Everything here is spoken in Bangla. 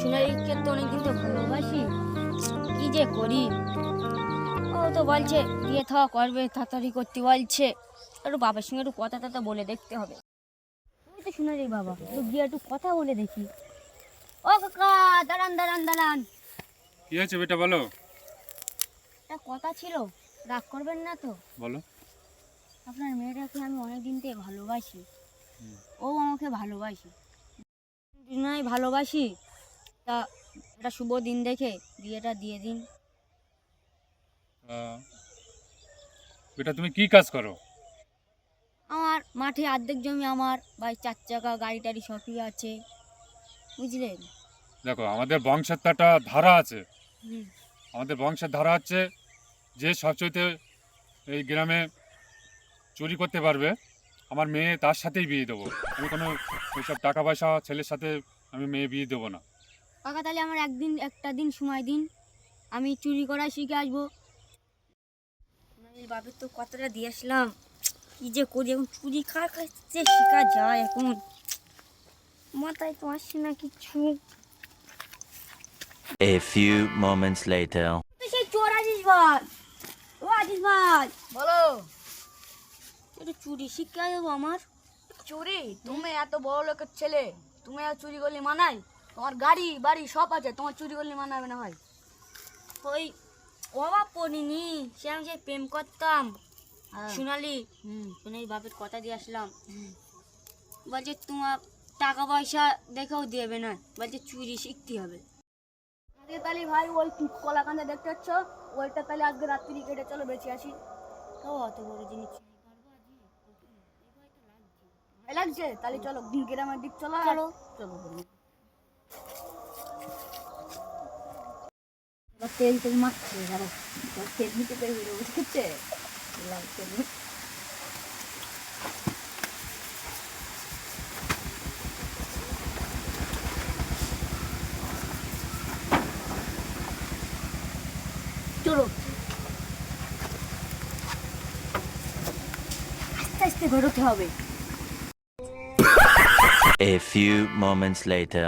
সোনালীকে তো অনেকদিন তো ভালোবাসি, কি যে করি। ও তো বলছে বিয়ে থাওয়া করবে, তাড়াতাড়ি করতে বলছে। একটু বাবার সঙ্গে একটু কথা টথা বলে দেখতে হবে। তুমি তো সোনালীর বাবা, তো গিয়ে একটু কথা বলে দেখি। ও কাকা, দাঁড়ান দাঁড়ান দাঁড়ান। কি হয়েছে বেটা বলো? একটা কথা ছিল, রাগ করবেন না তো? বলো। আপনার মেয়েটাকে আমি অনেকদিন থেকে ভালোবাসি, ও আমাকে ভালোবাসি, দুজনেই ভালোবাসি। তা একটা শুভ দিন দেখে বিয়েটা দিয়ে দিন। বেটা তুমি কি কাজ করো? আমার মাঠে অর্ধেক জমি আমার, ভাই 4 চাকা গাড়ি টাড়ি সবই আছে, বুঝলেন? দেখো আমাদের বংশের তো একটা ধারা আছে। হুম। আমাদের বংশের ধারা হচ্ছে যে সবচেয়ে এই গ্রামে চুরি করতে পারবে আমার মেয়ে তার সাথেই বিয়ে দেবো। আমি কোনো ওইসব টাকা পয়সা ছেলের সাথে আমি মেয়ে বিয়ে দেবো না। কাকা তাহলে আমার একটা দিন সময় দিন, আমি চুরি করা শিখে আসবো। বাপের তো কথাটা দিয়ে আসলাম, কি যে করি এখন, চুরি খাওয়া খাচ্ছে শেখা যায় এখন, মাথায় তো আসছে না কিছু। A few moments later. তুই সেই চোর আছিস ভাই, ও আছিস ভাই, বলো। একটু চুরি শিক্ষা দেবো আমার। চুরি? তুমি এত বড় লোকের ছেলে, তুমি আর চুরি করলে মানাই? তোমার গাড়ি বাড়ি সব আছে, তোমার চুরি করলে মানাবে না ভাই? ওই অভাব পড়িনি, সে আমি যে প্রেম করতাম হ্যাঁ। সোনালি, হুম। সোনালি বাপের কথা দিয়ে আসলাম, বলছে তোমার টাকা পয়সা দেখেও দেবে না, বলছে চুরি শিখতে হবে। আগে তাহলে ভাই ওই কলাকান্দা দেখতে পাচ্ছ, ওইটা তাহলে আজকে রাত্রি কেটে চলো বেঁচে আসি। তো অত বড় জিনিস চুরি করবো আজকে, এই ভয় তো লাগছে। ভাই লাগছে? তাহলে চলো গ্রামের দিক চলো। চলো। চলো বলুন। এবার তেল তেল মাখছে, ধরো তেল নিতে পেরে বুঝছে। চলো। আস্তে আস্তে বেরোতে হবে। A few moments later.